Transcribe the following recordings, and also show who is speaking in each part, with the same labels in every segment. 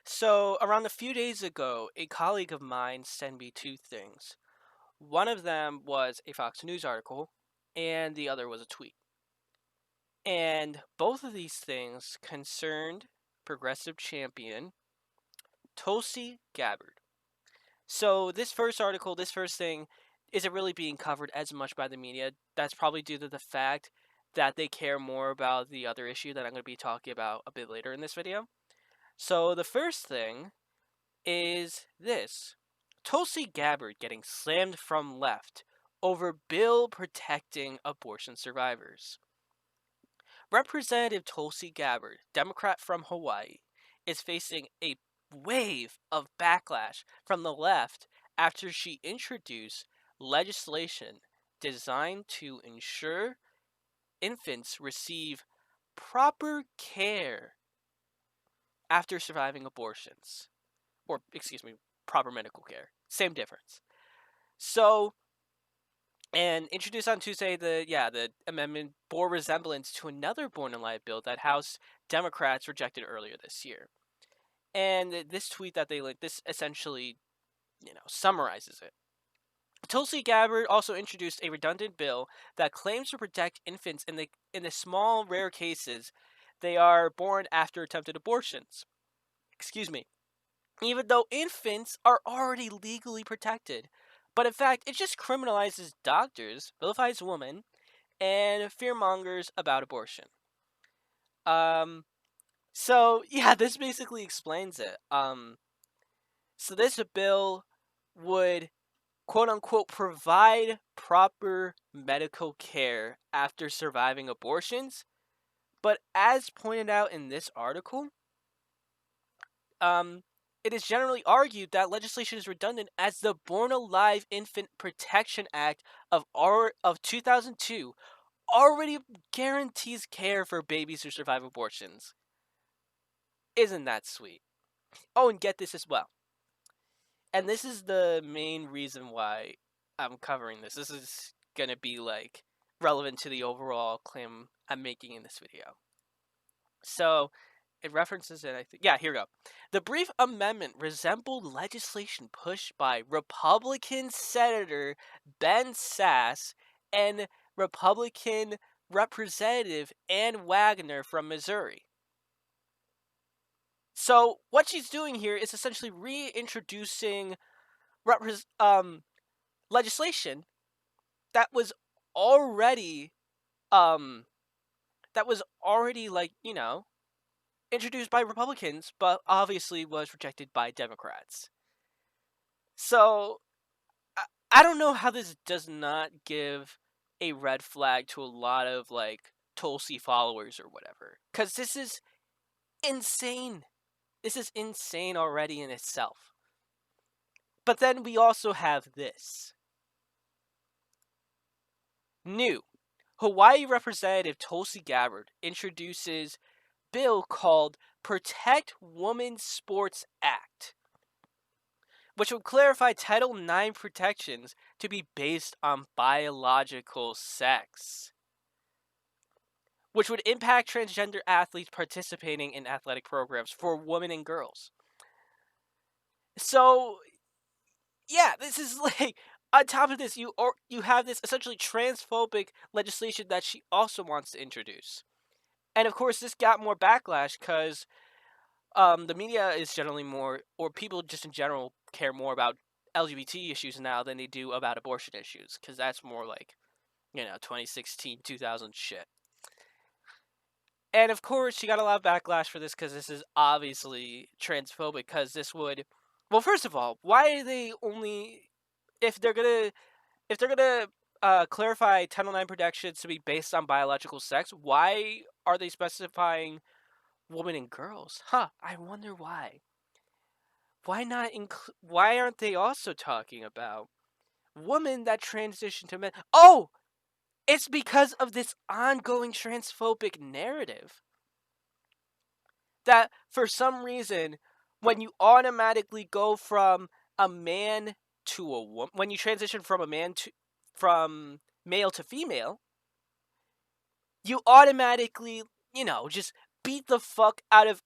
Speaker 1: So, around a few days ago, a colleague of mine sent me two things. One of them was a Fox News article, and the other was a tweet. And both of these things concerned progressive champion Tulsi Gabbard. So, this first article, this first thing, isn't really being covered as much by the media. That's probably due to the fact that they care more about the other issue that I'm going to be talking about a bit later in this video. So, the first thing is this: Tulsi Gabbard getting slammed from left over bill protecting abortion survivors. Representative Tulsi Gabbard, Democrat from Hawaii, is facing a wave of backlash from the left after she introduced legislation designed to ensure infants receive proper care after surviving abortions. Or, excuse me, proper medical care. Same difference. So, and introduced on Tuesday, the amendment bore resemblance to another born alive bill that House Democrats rejected earlier this year. And this tweet that they linked, this essentially, summarizes it. Tulsi Gabbard also introduced a redundant bill that claims to protect infants in the small rare cases they are born after attempted abortions. Excuse me. Even though infants are already legally protected. But in fact, it just criminalizes doctors, vilifies women, and fearmongers about abortion. So yeah, this basically explains it. So this bill would quote unquote provide proper medical care after surviving abortions. But as pointed out in this article, it is generally argued that legislation is redundant as the Born Alive Infant Protection Act of 2002 already guarantees care for babies who survive abortions. Isn't that sweet? Oh, and get this as well. And this is the main reason why I'm covering this. This is going to be relevant to the overall claim I'm making in this video. So, it references it, I think. Yeah, here we go. The brief amendment resembled legislation pushed by Republican Senator Ben Sasse and Republican Representative Ann Wagner from Missouri. So, what she's doing here is essentially reintroducing legislation that was already introduced by Republicans, but obviously was rejected by Democrats. So, I don't know how this does not give a red flag to a lot of, Tulsi followers or whatever. Because this is insane. This is insane already in itself. But then we also have this. New. Hawaii Representative Tulsi Gabbard introduces bill called Protect Women's Sports Act, which would clarify Title IX protections to be based on biological sex, which would impact transgender athletes participating in athletic programs for women and girls. So, yeah, this is on top of this, you have this essentially transphobic legislation that she also wants to introduce. And of course, this got more backlash because the media is generally more, or people just in general care more about LGBT issues now than they do about abortion issues, because that's more 2016, 2000 shit. And of course, she got a lot of backlash for this because this is obviously transphobic, because this would, well, first of all, why are they only, if they're gonna clarify Title IX protections to be based on biological sex, why are they specifying women and girls? I wonder why. Why not? Why aren't they also talking about women that transition to men? Oh, it's because of this ongoing transphobic narrative that for some reason, when you automatically go from a man to a woman, when you transition from from male to female, you automatically, just beat the fuck out of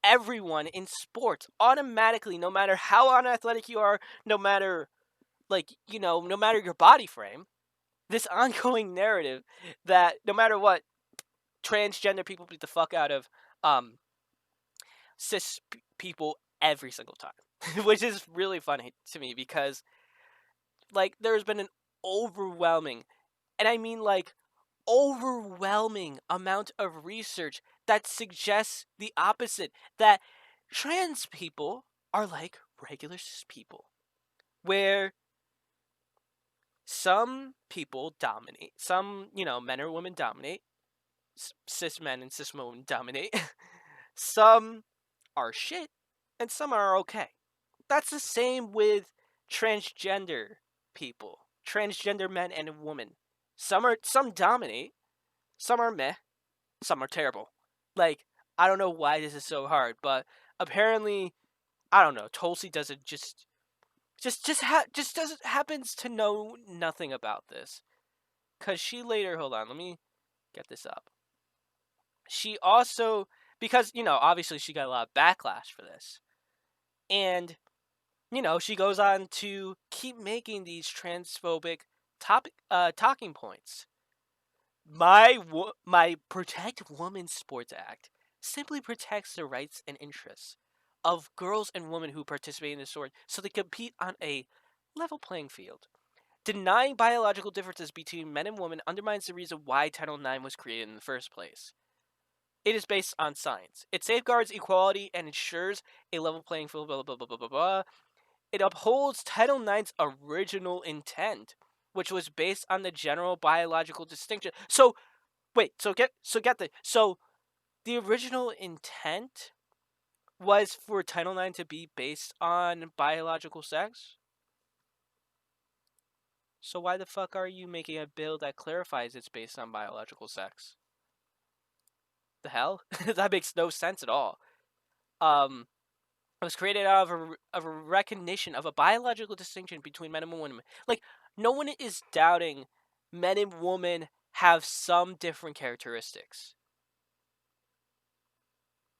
Speaker 1: everyone in sports automatically, no matter how unathletic you are, no matter no matter your body frame, this ongoing narrative that no matter what, transgender people beat the fuck out of um cis people every single time, which is really funny to me because there's been an overwhelming, and I mean overwhelming amount of research that suggests the opposite, that trans people are like regular cis people, where some people dominate, some, men or women dominate, cis men and cis women dominate, some are shit, and some are okay. That's the same with transgender people, transgender men and women. Some dominate, some are meh, some are terrible. I don't know why this is so hard, but apparently, I don't know. Tulsi doesn't just doesn't happens to know nothing about this, cause she later, hold on, let me get this up. She also, because obviously she got a lot of backlash for this, and she goes on to keep making these transphobic talking points. My Protect Women's Sports Act simply protects the rights and interests of girls and women who participate in the sport so they compete on a level playing field. Denying biological differences between men and women undermines the reason why Title IX was created in the first place. It is based on science. It safeguards equality and ensures a level playing field, blah, blah, blah, blah, blah, blah. It upholds Title IX's original intent, which was based on the general biological distinction. So, wait, get this. So, the original intent was for Title IX to be based on biological sex? So why the fuck are you making a bill that clarifies it's based on biological sex? The hell? That makes no sense at all. It was created out of a recognition of a biological distinction between men and women. No one is doubting men and women have some different characteristics.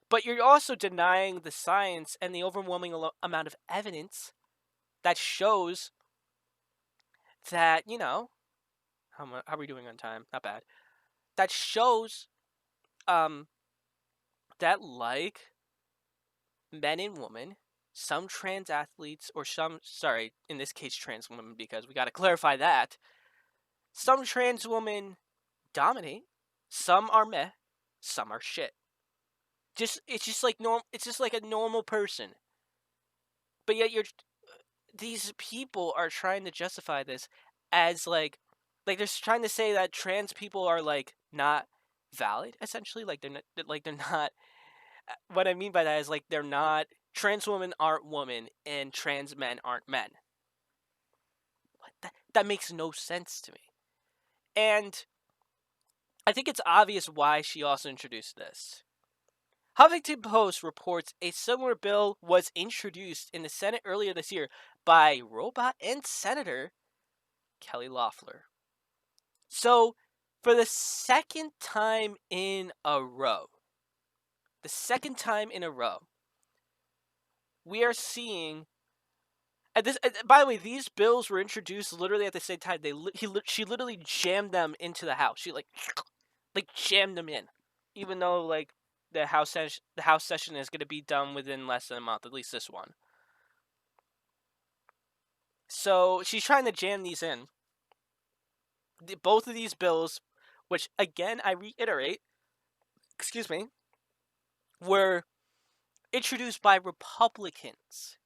Speaker 1: But you're also denying the science and the overwhelming amount of evidence that shows that, how are we doing on time? Not bad. That shows that men and women, some trans athletes, or in this case trans women, because we got to clarify that, some trans women dominate, some are meh, some are shit. It's just like a normal person. But yet these people are trying to justify this as they're trying to say that trans people are not valid, essentially. They're not. What I mean by that is they're not. Trans women aren't women and trans men aren't men. That makes no sense to me. And I think it's obvious why she also introduced this. Huffington Post reports a similar bill was introduced in the Senate earlier this year by robot and Senator Kelly Loeffler. So, for the second time in a row, we are seeing. By the way, these bills were introduced literally at the same time. She literally jammed them into the House. She jammed them in, even though the House session is going to be done within less than a month. At least this one. So she's trying to jam these in. Both of these bills, which again I reiterate, were introduced by Republicans.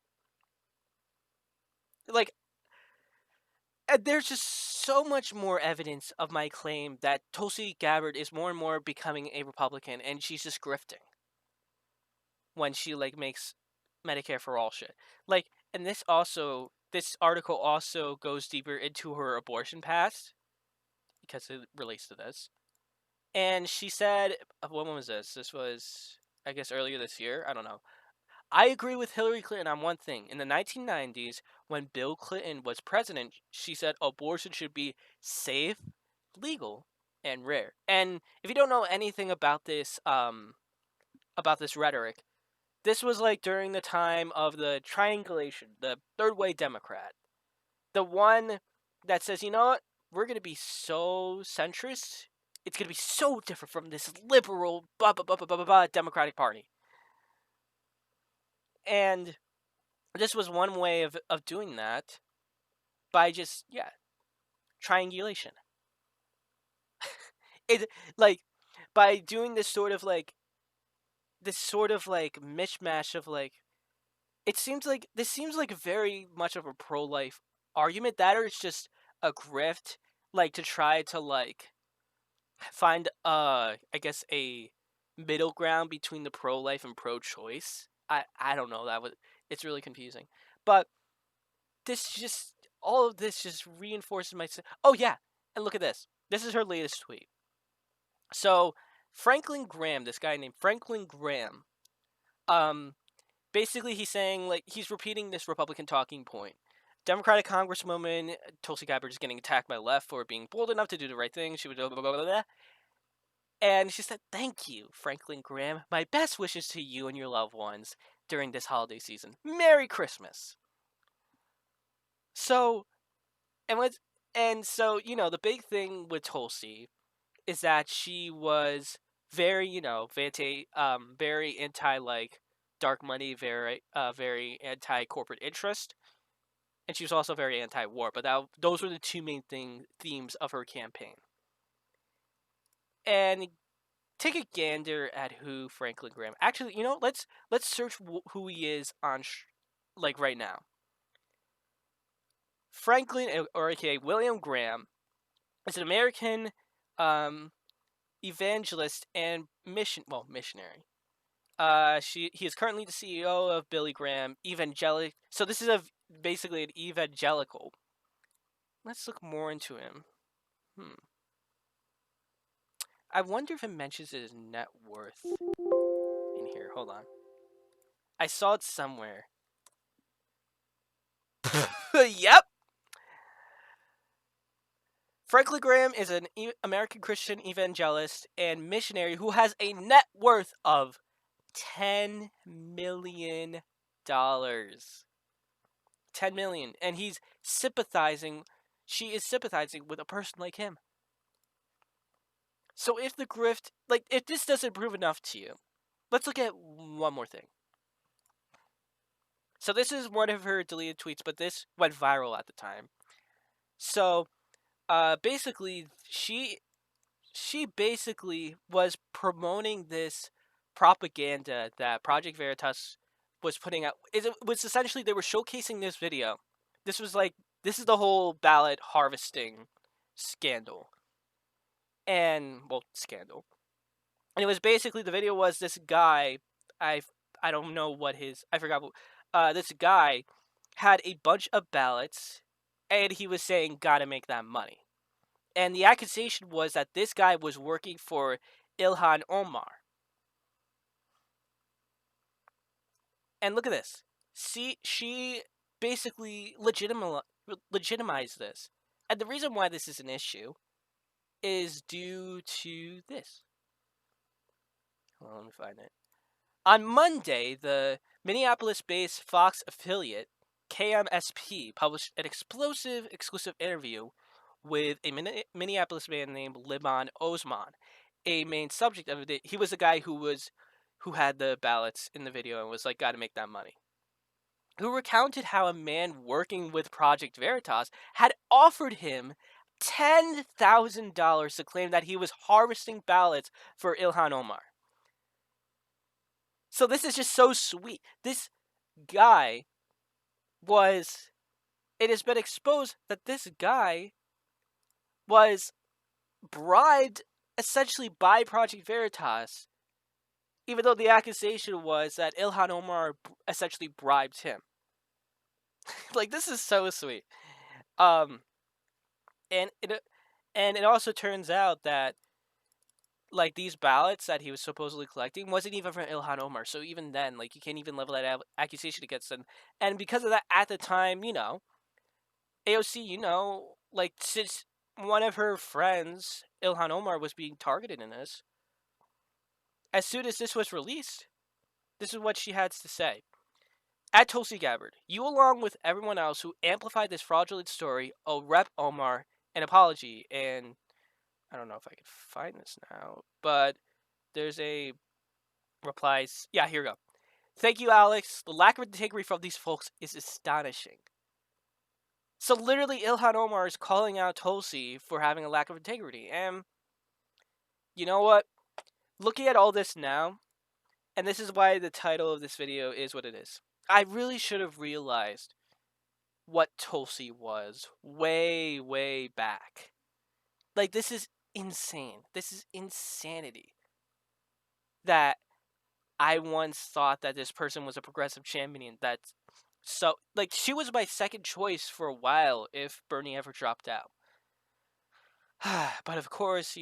Speaker 1: There's just so much more evidence of my claim that Tulsi Gabbard is more and more becoming a Republican, and she's just grifting when she makes Medicare for all shit. And this article also goes deeper into her abortion past because it relates to this. And she said, when was this? This was, I guess, earlier this year. I don't know. I agree with Hillary Clinton on one thing. In the 1990s, when Bill Clinton was president, she said abortion should be safe, legal, and rare. And if you don't know anything about this rhetoric, This was like during the time of the triangulation, the third way Democrat. The one that says, you know what, we're going to be so centrist. It's going to be so different from this liberal Democratic Party. And this was one way of doing that by just, yeah, triangulation. It, like, by doing this sort of like mishmash of like, it seems like this seems like very much of a pro-life argument, that or it's just a grift, like to try to like find I guess a middle ground between the pro-life and pro-choice. I don't know, it's really confusing. But this just all of this just reinforces my. Oh yeah, and look at this. This is her latest tweet. So Franklin Graham, this guy named Franklin Graham, basically he's saying, like, he's repeating this Republican talking point. Democratic Congresswoman Tulsi Gabbard is getting attacked by the left for being bold enough to do the right thing. She would blah, blah, blah, blah, blah. And she said, "Thank you, Franklin Graham. My best wishes to you and your loved ones during this holiday season. Merry Christmas." So, so the big thing with Tulsi is that she was very, very anti like dark money, very anti corporate interest, and she was also very anti war. But those were the two main themes of her campaign. And take a gander at who Franklin Graham. Actually, let's search who he is on like right now. Franklin, or aka William Graham, is an American evangelist and missionary. He is currently the CEO of Billy Graham Evangelic. So this is basically an evangelical. Let's look more into him. I wonder if it mentions his net worth in here. Hold on. I saw it somewhere. Yep. Franklin Graham is an American Christian evangelist and missionary who has a net worth of $10 million. $10 million. And she is sympathizing with a person like him. So if the grift, like, if this doesn't prove enough to you, let's look at one more thing. So this is one of her deleted tweets, but this went viral at the time. So, basically, she basically was promoting this propaganda that Project Veritas was putting out. It was essentially, they were showcasing this video. This is the whole ballot harvesting scandal. And, well, scandal. And it was basically, the video was this guy, I don't know what I forgot what, this guy had a bunch of ballots, and he was saying, gotta make that money. And the accusation was that this guy was working for Ilhan Omar. And look at this. See, she basically legitimized this. And the reason why this is an issue is due to this. Hold on, let me find it. On Monday, the Minneapolis-based Fox affiliate KMSP published an exclusive interview with a Minneapolis man named Liban Osman. A main subject of it, he was the guy who had the ballots in the video and was like, gotta make that money. Who recounted how a man working with Project Veritas had offered him $10,000 to claim that he was harvesting ballots for Ilhan Omar. So this is just so sweet. This guy it has been exposed that this guy was bribed essentially by Project Veritas, even though the accusation was that Ilhan Omar essentially bribed him. Like, this is so sweet. And it also turns out that, like, these ballots that he was supposedly collecting wasn't even from Ilhan Omar. So even then, like, you can't even level that accusation against them. And because of that, at the time, AOC, like, since one of her friends, Ilhan Omar, was being targeted in this, as soon as this was released, This is what she had to say. At Tulsi Gabbard, you along with everyone else who amplified this fraudulent story owe Rep. Omar an apology. And I don't know if I can find this now, but there's a replies. Yeah, here we go. Thank you, Alex. The lack of integrity from these folks is astonishing. So literally, Ilhan Omar is calling out Tulsi for having a lack of integrity. And you know what? Looking at all this now, and this is why the title of this video is what it is. I really should have realized what Tulsi was way, way back. Like, this is insane. This is insanity. That I once thought that this person was a progressive champion. That's so, like, she was my second choice for a while if Bernie ever dropped out. But of course,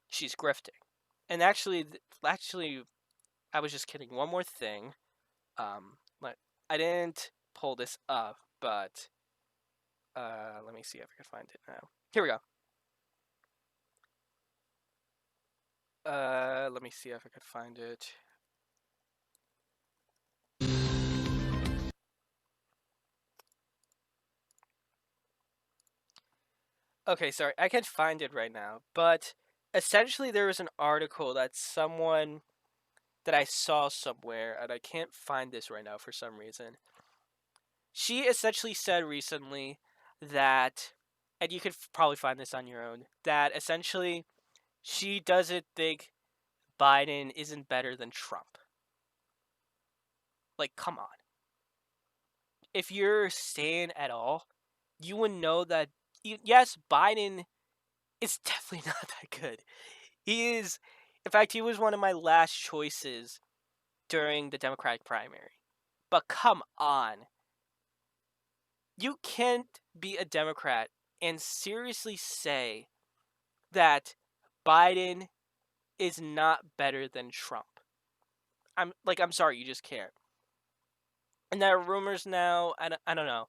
Speaker 1: she's grifting. And actually, I was just kidding. One more thing. Like, I didn't pull this up, but let me see if I can find it now. Here we go. Let me see if I can find it. Okay, sorry, I can't find it right now, but essentially there was an article that someone that I saw somewhere, and I can't find this right now for some reason. She essentially said recently that, and you could probably find this on your own, that essentially she doesn't think Biden isn't better than Trump. Like, come on. If you're staying at all, you would know that, yes, Biden is definitely not that good. He is, in fact, he was one of my last choices during the Democratic primary. But come on. You can't be a Democrat and seriously say that Biden is not better than Trump. I'm sorry, you just can't. And there are rumors now, I don't know.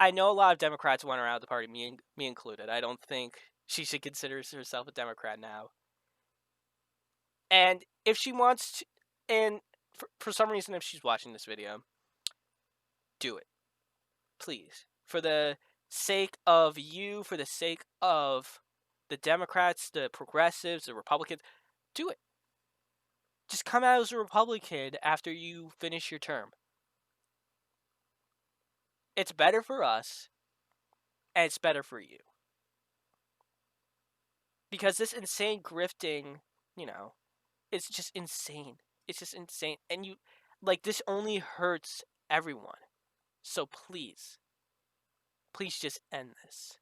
Speaker 1: I know a lot of Democrats want her out of the party, me included. I don't think she should consider herself a Democrat now. And if she wants to, and for some reason, if she's watching this video, do it. Please. For the sake of you, for the sake of the Democrats, the progressives, the Republicans, do it. Just come out as a Republican after you finish your term. It's better for us, and it's better for you. Because this insane grifting, it's just insane. It's just insane. And this only hurts everyone. So please just end this.